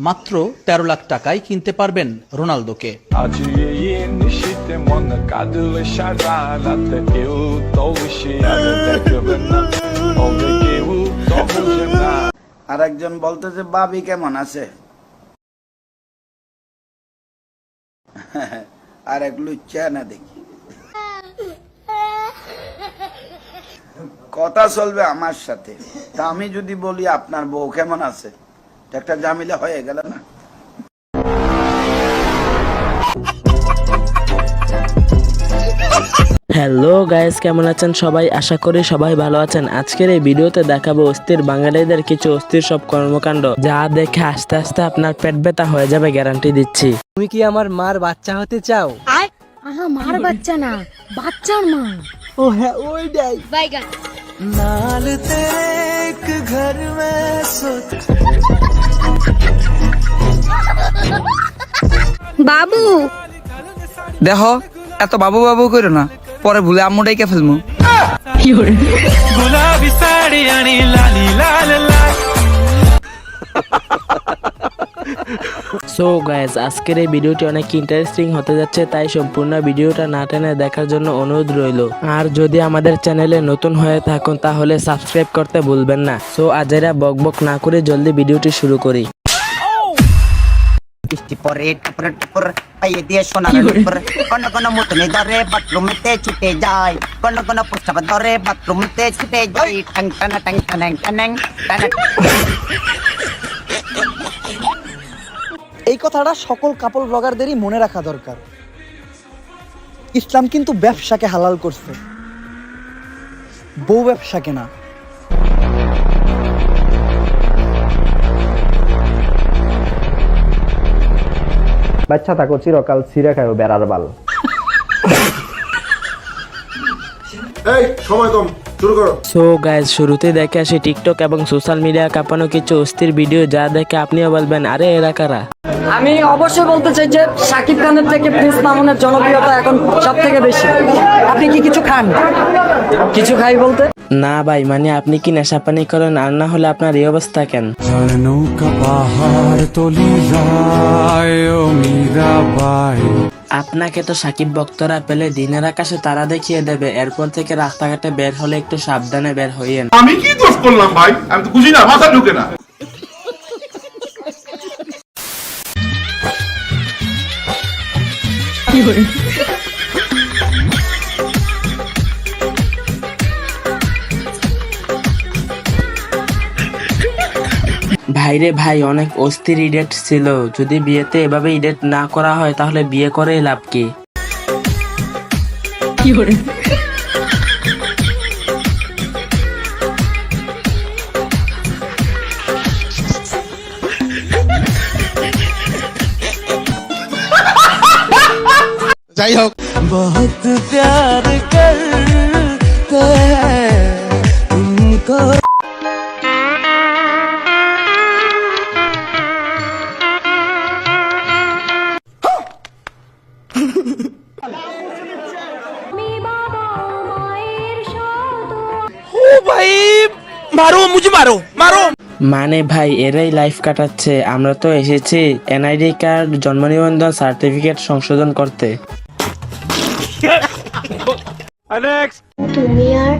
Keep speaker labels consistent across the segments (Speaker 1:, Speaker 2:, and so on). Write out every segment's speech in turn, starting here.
Speaker 1: মাত্র ১৩ লাখ টাকায় কিনতে পারবেন রোনালদোকে।
Speaker 2: আর একজন বলতে যে বাবি কেমন আছে, আর এক লুচ্চা না দেখি কথা চলবে আমার সাথে। তা আমি যদি বলি আপনার বউ কেমন আছে, একটা ঝামেলা হয়ে গেল না?
Speaker 3: হ্যালো গাইস, কেমন আছেন সবাই? আশা করি সবাই ভালো আছেন। আজকের এই ভিডিওতে দেখাবো অস্থির বাঙালিদের কিছু অস্থির সব কর্মকাণ্ড, যা দেখে আস্তে আস্তে আপনার পেট ব্যথা হয়ে যাবে, গ্যারান্টি দিচ্ছি।
Speaker 4: তুমি কি আমার মার বাচ্চা হতে চাও?
Speaker 5: আহা, মার বাচ্চা না, বাচ্চার মা।
Speaker 4: ও হ্যাঁ, ওইটাই।
Speaker 5: বাইগান
Speaker 4: নাল তেক ঘর মে সোত।
Speaker 5: বাবু
Speaker 6: দেখো, এত বাবু বাবু করো না, পরে ভুলে আম্মুটাইকে ফেলবো।
Speaker 4: গুলাবি শাড়ি আনি লালি লাল লাল।
Speaker 3: সো গাইস, আজকের এই ভিডিওটি অনেক ইন্টারেস্টিং হতে যাচ্ছে, তাই সম্পূর্ণ ভিডিওটা না টেনে দেখার জন্য অনুরোধ রইল। আর যদি আমাদের চ্যানেলে নতুন হয়ে থাকুন তাহলে সাবস্ক্রাইব করতে ভুলবেন না। সো আজেরা বকবক না করে জলদি ভিডিওটি শুরু করি।
Speaker 7: বৃষ্টি পরে টুপুর টুপুর পাইয়ে দিয়ে সোনার টুপুর, কোন কোন মুতনে ধরে বাথরুমেতে ছুটে যায়, কোন কোন প্রস্তাব ধরে বাথরুমেতে ছুটে যায়। টং টং টং টং টং টং।
Speaker 8: এই কথাটা সকল কাপল ব্লগারদেরই মনে রাখা দরকার। ইসলাম কিন্তু ব্যবসাকে হালাল করছে, বউ ব্যবসাকে না।
Speaker 9: বাচ্চা থাকো চিরকাল ছিঁড়ে খায়ও বেড়ার বাল।
Speaker 10: এই সময় কম, শুরু করো।
Speaker 3: সো গাইস, শুরুতে দেখে আসি টিকটক এবং সোশ্যাল মিডিয়া কাঁপানো কিছু অস্থির ভিডিও, যা দেখে আপনিও বলবেন আরে এরা কারা।
Speaker 11: আমি অবশ্যই বলতে চাই যে শাকিব খানের থেকে প্রিন্স মামুনের জনপ্রিয়তা এখন সব থেকে বেশি। আপনি কি কিছু খান? কিছু খাই বলতে
Speaker 3: না ভাই, মানে আপনি কি নেশা পানি করেন? আর না হলে আপনার এই অবস্থা কেন? আপনাকে তো সাকিব ভক্তরা পেলে দিনের আকাশে তারা দেখিয়ে দেবে। এরপর থেকে রাস্তাঘাটে বের হলে একটু সাবধানে বের হইয়েন।
Speaker 10: আমি কি দোষ করলাম ভাই? আমি তো বুঝি না, মাথা ঢুকে না।
Speaker 3: ভাইরে ভাই, অনেক অস্থির ইডেট ছিল। যদি বিয়েতে এভাবে ইডেট না করা হয় তাহলে বিয়ে করে লাভ কি?
Speaker 10: যাই হোক,
Speaker 4: বহুত প্যার করতে হ্যায় তুমকো।
Speaker 3: মানে ভাই, এরাই লাইফ কাটাচ্ছে। আমরা তো এসেছি এনআইডি কার্ড, জন্ম নিবন্ধন সার্টিফিকেট সংশোধন করতে।
Speaker 5: তুমি আর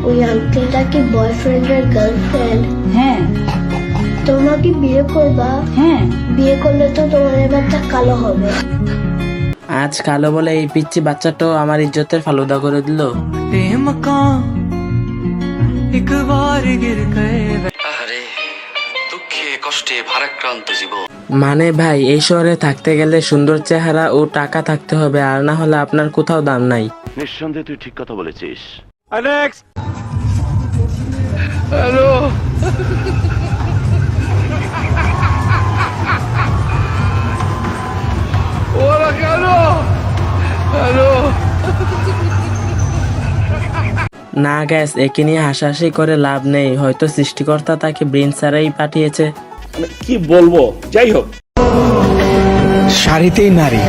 Speaker 5: ওই আঙ্কেলটা কি বয়ফ্রেন্ডের গার্লফ্রেন্ড?
Speaker 11: হ্যাঁ।
Speaker 5: তোমাকে বিয়ে করবা?
Speaker 11: হ্যাঁ।
Speaker 5: বিয়ে করলে তো তোমার এবারটা কালো হবে।
Speaker 3: আজ কালো বলে এই পিচ্ছি বাচ্চাটাও আমার ইজ্জতের ফালুদা করে দিল। মানে ভাই, এই শহরে থাকতে গেলে সুন্দর চেহারা ও টাকা থাকতে হবে, আর না হলে আপনার কোথাও দাম নাই।
Speaker 12: নিঃসন্দেহে তুই ঠিক কথা বলেছিস।
Speaker 10: হ্যালো, ওরা কেন? হ্যালো,
Speaker 3: না গ্যাস, একে নিয়ে হাসাহাসি করে লাভ নেই। হয়তো সৃষ্টিকর্তা তাকে ব্রেন ছাড়াই পাঠিয়েছে।
Speaker 12: কি বলবো, যাই হোক।
Speaker 8: শাড়িতেই নারী,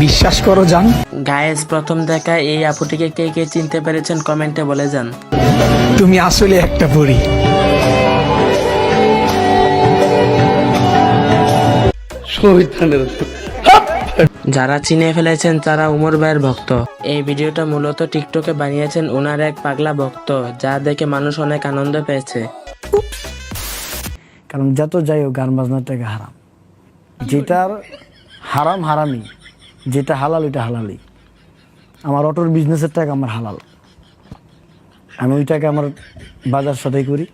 Speaker 8: বিশ্বাস করো জান।
Speaker 3: গায়েস, প্রথম দেখা এই আপুটিকে কে কে চিনতে পেরেছেন কমেন্টে বলে যান।
Speaker 8: তুমি আসলে একটা পরী।
Speaker 3: যারা চিনে ফেলেছেন তারা উমর ভাইয়ের ভক্ত। এই ভিডিওটা মূলত টিকটকে বানিয়েছেন ওনার এক পাগলা ভক্ত, যা দেখে মানুষ অনেক আনন্দ পেয়েছে।
Speaker 8: কারণ যত যাই হোক গান বাজনার টাকা হারাম, যেটার হারাম হারামি, যেটা হালাল ওইটা হালালি। আমার অটোর বিজনেসের টাকা আমার হালাল, আমি ওই টাকা আমার বাজার সদাই করি।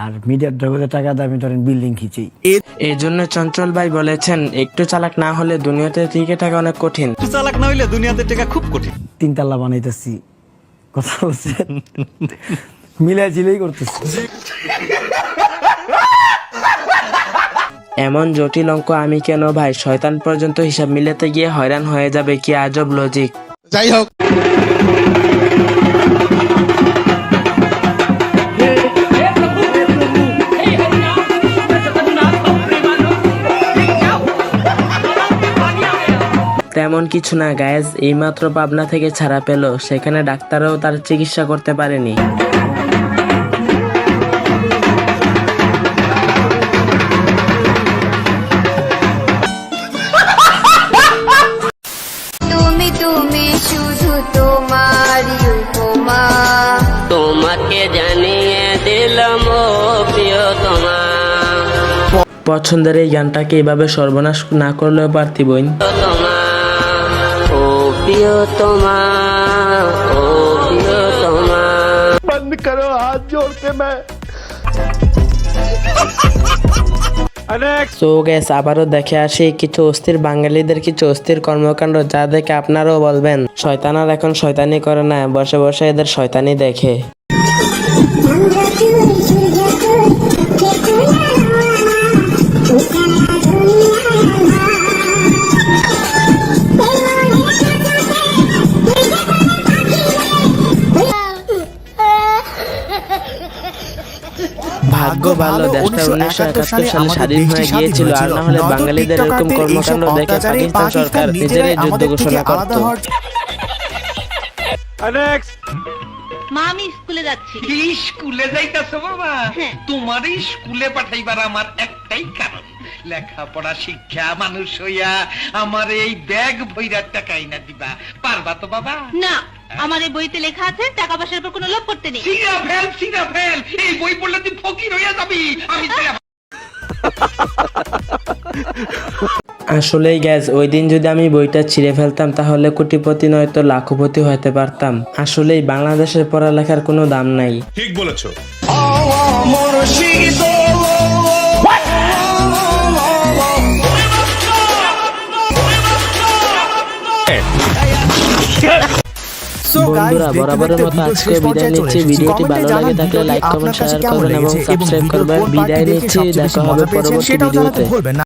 Speaker 8: আর মিডিয়ার জগতে টাকা দিয়ে আমি ধরেন বিল্ডিং খিচি।
Speaker 3: এই জন্য চঞ্চল ভাই বলেছেন একটু চালাক না হলে দুনিয়াতে টিকে থাকা অনেক কঠিন।
Speaker 4: চালাক না হইলে দুনিয়াতে টাকা খুব কঠিন।
Speaker 8: 3 তালা বানাইতেছি, কথা বলছেন, মিলাই ঝিলাই করতেছি।
Speaker 3: এমন জটিল অঙ্ক আমি কেন ভাই, শয়তান পর্যন্ত হিসাব মিলাতে গিয়ে হয়রান হয়ে যাবে। কি আজব লজিক।
Speaker 10: যাই হোক,
Speaker 3: তেমন কিছু না গায়েস, এইমাত্র পাবনা থেকে ছাড়া পেল, সেখানে ডাক্তারও তার চিকিৎসা করতে পারেনি।
Speaker 5: তুমি শুধু তোমারই উপমা,
Speaker 11: তোমাকে জানিয়ে দিলাম ও প্রিয়তমা।
Speaker 3: পছন্দের এই গানটাকে এইভাবে সর্বনাশ না করলেও পারতি বোন।
Speaker 11: ও প্রিয়তমা, ও প্রিয়তমা।
Speaker 10: बंद करो हाथ जोड़ के मैं।
Speaker 3: সো গ্যাস আবারও দেখে আসি কিছু অস্থির বাঙালিদের কিছু অস্থির কর্মকাণ্ড, যা দেখে আপনারাও বলবেন শয়তান আর এখন শয়তানি করে না, বসে বসে এদের শয়তানি দেখে। ভাগ্য ভালো দেশটা 1971 সালে স্বাধীন হয়ে গিয়েছিল, আর না হলে বাঙালিদের এরকম কর্মকাণ্ড দেখে পাকিস্তান সরকার নিজেরাই যুদ্ধ ঘোষণা করত।
Speaker 5: মা আমি স্কুলে যাচ্ছি।
Speaker 4: স্কুলে যাইতাছো বাবা? তোমার স্কুলে পাঠাইবার আমার একটাই কারণ, লেখাপড়া শিক্ষা মানুষ হইয়া আমার এই ব্যাগ ভইরার টাকা আইনা দিবা। পারবা তো বাবা?
Speaker 5: না, আমার এই বইতে লেখা আছে টাকা পয়সার উপর কোনো লোভ করতে নেই।
Speaker 4: সিরা ফেল, এই বই পড়লে তুই ফকির হইয়া যাবি। আমি
Speaker 3: আসলেই গ্যাস ওই দিন যদি আমি বইটা ছিঁড়ে ফেলতাম তাহলে কোটিপতি নয়তো লাখপতি হতে পারতাম। আসলেই বাংলাদেশের পড়ালেখার কোনো দাম নাই।
Speaker 10: ঠিক বলেছো।
Speaker 3: বন্ধুরা বরাবরের মতো আজকে বিদায় নিচ্ছি। ভিডিওটি ভালো লাগে থাকলে লাইক কমেন্ট শেয়ার করবেন এবং সাবস্ক্রাইব করবেন। বিদায় নিচ্ছি, দেখা হবে পরবর্তী ভিডিওতে।